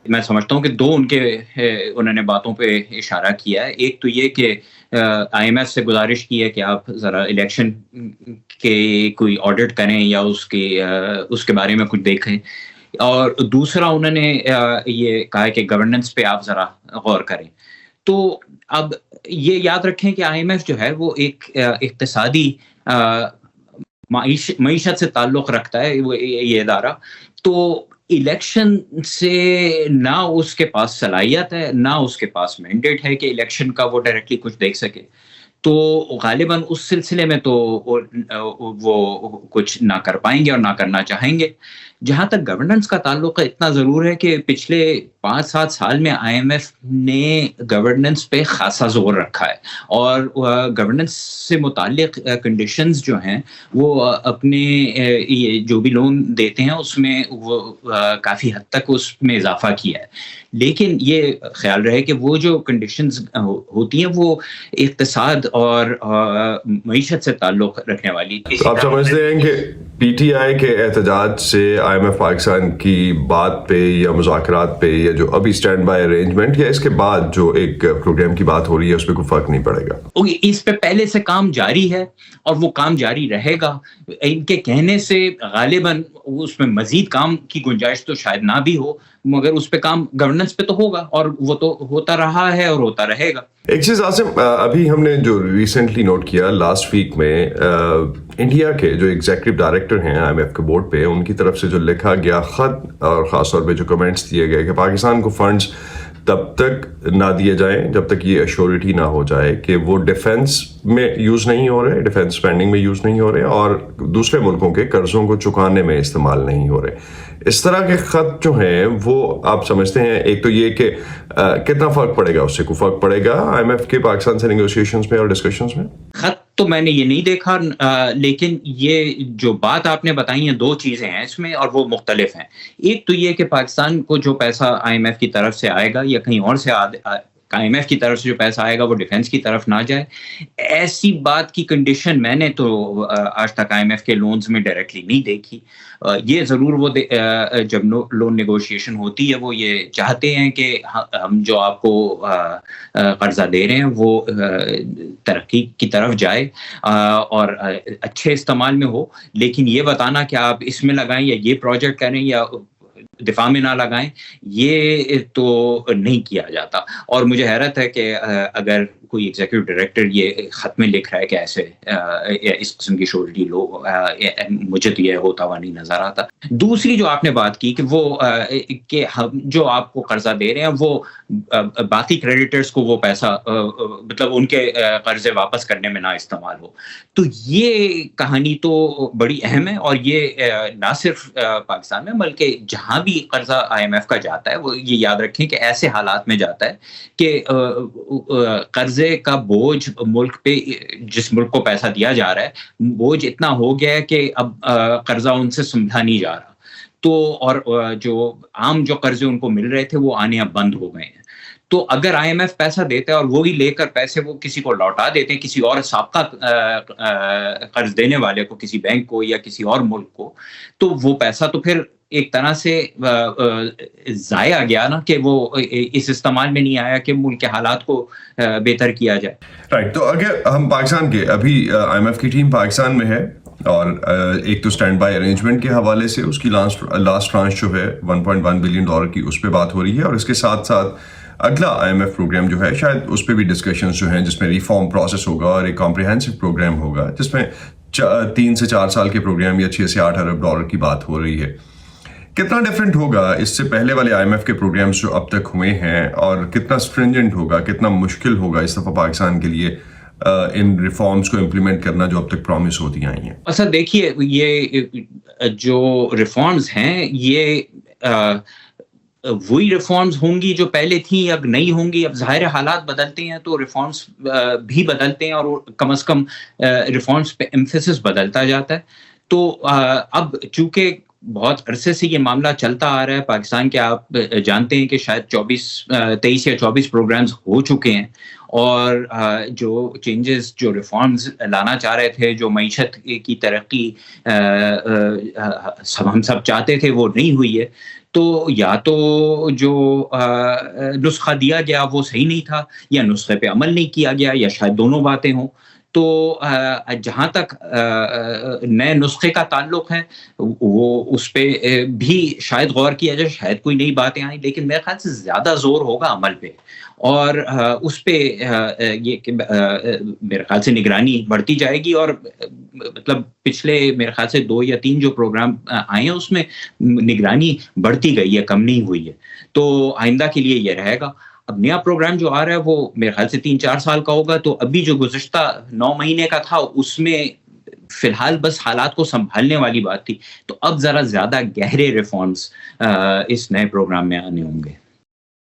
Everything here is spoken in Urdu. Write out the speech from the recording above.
میں سمجھتا ہوں کہ دو انہوں نے باتوں پہ اشارہ کیا ہے. ایک تو یہ کہ آئی ایم ایف سے گزارش کی ہے کہ آپ ذرا الیکشن کے کوئی آڈٹ کریں یا اس کے بارے میں کچھ دیکھیں, اور دوسرا انہوں نے یہ کہا ہے کہ گورننس پہ آپ ذرا غور کریں. تو اب یہ یاد رکھیں کہ آئی ایم ایف جو ہے وہ ایک اقتصادی معیشت سے تعلق رکھتا ہے یہ ادارہ. تو الیکشن سے نہ اس کے پاس صلاحیت ہے نہ اس کے پاس مینڈیٹ ہے کہ الیکشن کا وہ ڈائریکٹلی کچھ دیکھ سکے. تو غالباً اس سلسلے میں تو وہ کچھ نہ کر پائیں گے اور نہ کرنا چاہیں گے. جہاں تک گورننس کا تعلق ہے, اتنا ضرور ہے کہ پچھلے 5-7 سال میں آئی ایم ایف نے گورننس پہ خاصا زور رکھا ہے, اور گورننس سے متعلق کنڈیشنز جو ہیں وہ اپنے یہ جو بھی لون دیتے ہیں اس میں وہ کافی حد تک اس میں اضافہ کیا ہے. لیکن یہ خیال رہے کہ وہ جو کنڈیشنز ہوتی ہیں وہ اقتصاد اور معیشت سے تعلق رکھنے والی. آپ سمجھتے ہیں کہ پی ٹی آئی کے احتجاج سے آئی ایم ایف پاکستان کی بات پہ یا مذاکرات پہ یا جو ابھی اسٹینڈ بائی ارینجمنٹ یا اس کے بعد جو ایک پروگرام کی بات ہو رہی ہے اس پہ کوئی فرق نہیں پڑے گا؟ اس پہ پہلے سے کام جاری ہے اور وہ کام جاری رہے گا. ان کے کہنے سے غالباً اس میں مزید کام کی گنجائش تو شاید نہ بھی ہو, مگر اس پہ کام گورننس پہ تو ہوگا, اور وہ تو ہوتا رہا ہے اور ہوتا رہے گا. ایک چیز عاصم, ابھی ہم نے جو ریسنٹلی نوٹ کیا لاسٹ ویک میں, انڈیا کے جو ایگزیکٹو ڈائریکٹر ہیں آئی ایم ایف کے بورڈ پہ, ان کی طرف سے جو لکھا گیا خط اور خاص طور پہ جو کمنٹس دیے گئے کہ پاکستان کو فنڈز تب تک نہ دیے جائیں جب تک یہ ایشورٹی نہ ہو جائے کہ وہ ڈیفنس میں یوز نہیں ہو رہے, ڈیفنس اسپینڈنگ میں یوز نہیں ہو رہے, اور دوسرے ملکوں کے قرضوں کو چکانے میں استعمال نہیں ہو رہے. اس طرح کے خط جو ہیں وہ آپ سمجھتے ہیں, ایک تو یہ کہ کتنا فرق پڑے گا, اس سے کوئی فرق پڑے گا آئی ایم ایف کے پاکستان سے نیگوشیشنز میں اور ڈسکشنز میں؟ خط تو میں نے یہ نہیں دیکھا, لیکن یہ جو بات آپ نے بتائی ہیں دو چیزیں ہیں اس میں اور وہ مختلف ہیں. ایک تو یہ کہ پاکستان کو جو پیسہ آئی ایم ایف کی طرف سے آئے گا یا کہیں اور سے آئی ایم ایف کی طرف سے جو پیسہ آئے گا وہ ڈیفنس کی طرف نہ جائے, ایسی بات کی کنڈیشن میں نے تو آج تک آئی ایم ایف کے لونز میں ڈائریکٹلی نہیں دیکھی. یہ ضرور وہ جب لون نیگوشیشن ہوتی ہے وہ یہ چاہتے ہیں کہ ہم جو آپ کو قرضہ دے رہے ہیں وہ ترقی کی طرف جائے اور اچھے استعمال میں ہو, لیکن یہ بتانا کہ آپ اس میں لگائیں یا یہ پروجیکٹ کریں یا دفاع میں نہ لگائیں, یہ تو نہیں کیا جاتا. اور مجھے حیرت ہے کہ اگر کوئی ایگزیکٹو ڈائریکٹر یہ خط میں لکھ رہا ہے کہ ایسے اس قسم کی شورٹی لو, مجھے تو یہ ہوتا ہوا نہیں نظر آتا. دوسری جو آپ نے بات کی کہ وہ کہ ہم جو آپ کو قرضہ دے رہے ہیں وہ باقی کریڈیٹرز کو وہ پیسہ مطلب ان کے قرضے واپس کرنے میں نہ استعمال ہو, تو یہ کہانی تو بڑی اہم ہے. اور یہ نہ صرف پاکستان میں بلکہ جہاں بھی قرضہ آئی ایم ایف کا جاتا ہے وہ یہ یاد رکھیں کہ ایسے حالات میں جاتا ہے کہ قرضے کا بوجھ ملک پہ, جس ملک کو پیسہ دیا جا رہا ہے, بوجھ اتنا ہو گیا ہے کہ اب قرضہ ان سے سمجھا نہیں جا رہا. تو اور جو عام جو قرضے ان کو مل رہے تھے وہ آنے اب بند ہو گئے ہیں. تو اگر آئی ایم ایف پیسہ دیتا ہے اور وہی لے کر پیسے وہ کسی کو لوٹا دیتے ہیں, کسی اور سابقہ قرض دینے والے کو, کسی بینک کو یا کسی اور ملک کو, تو وہ پیسہ تو پھر ایک طرح سے ضائع گیا نا, کہ وہ اس استعمال میں نہیں آیا کہ ملک کے حالات کو بہتر کیا جائے. رائٹ. تو اگر ہم پاکستان کے ابھی آئی ایم ایف کی ٹیم پاکستان میں ہے اور ایک تو اسٹینڈ بائی ارینجمنٹ کے حوالے سے اس کی لاسٹ ٹرانش جو ہے $1.1 بلین کی اس پہ بات ہو رہی ہے, اور اس کے ساتھ ساتھ اگلا آئی ایم ایف پروگرام جو ہے شاید اس پہ بھی ڈسکشنز جو ہیں جس میں ریفارم پروسیس ہوگا اور ایک کمپریہنسو پروگرام ہوگا جس میں 3 سے 4 سال کے پروگرام یا 6 سے 8 ارب ڈالر کی بات ہو رہی ہے. کتنا ڈفرینٹ ہوگا اس سے پہلے والے آئی ایم ایف کے پروگرامز جو اب تک ہوئے ہیں, اور کتنا اسٹرینجنٹ ہوگا, کتنا مشکل ہوگا اس دفعہ پاکستان کے لیے ان ریفارمز کو امپلیمنٹ کرنا جو اب تک پرومس ہوتی آئی ہیں؟ اصل دیکھیے یہ جو ریفارمز ہیں یہ وہی ریفارمز ہوں گی جو پہلے تھیں, اب نہیں ہوں گی. اب ظاہر حالات بدلتے ہیں تو ریفارمز بھی بدلتے ہیں, اور کم از کم ریفارمز پہ ایمفیسس بدلتا جاتا ہے. تو اب چونکہ بہت عرصے سے یہ معاملہ چلتا آ رہا ہے پاکستان کے, آپ جانتے ہیں کہ شاید 23 یا 24 پروگرامز ہو چکے ہیں, اور جو چینجز جو ریفارمز لانا چاہ رہے تھے, جو معیشت کی ترقی ہم سب چاہتے تھے وہ نہیں ہوئی ہے. تو یا تو جو نسخہ دیا گیا وہ صحیح نہیں تھا، یا نسخے پہ عمل نہیں کیا گیا، یا شاید دونوں باتیں ہوں. تو جہاں تک نئے نسخے کا تعلق ہے وہ اس پہ بھی شاید غور کیا جائے، شاید کوئی نئی باتیں آئیں، لیکن میرے خیال سے زیادہ زور ہوگا عمل پہ، اور اس پہ یہ کہ میرے خیال سے نگرانی بڑھتی جائے گی. اور مطلب پچھلے میرے خیال سے 2 یا 3 جو پروگرام آئے ہیں اس میں نگرانی بڑھتی گئی ہے، کم نہیں ہوئی ہے. تو آئندہ کے لیے یہ رہے گا. اب نیا پروگرام جو آ رہا ہے وہ میرے خیال سے 3-4 سال کا ہوگا. تو ابھی جو گزشتہ 9 مہینے کا تھا اس میں فی الحال بس حالات کو سنبھالنے والی بات تھی. تو اب ذرا زیادہ گہرے ریفارمز اس نئے پروگرام میں آنے ہوں گے.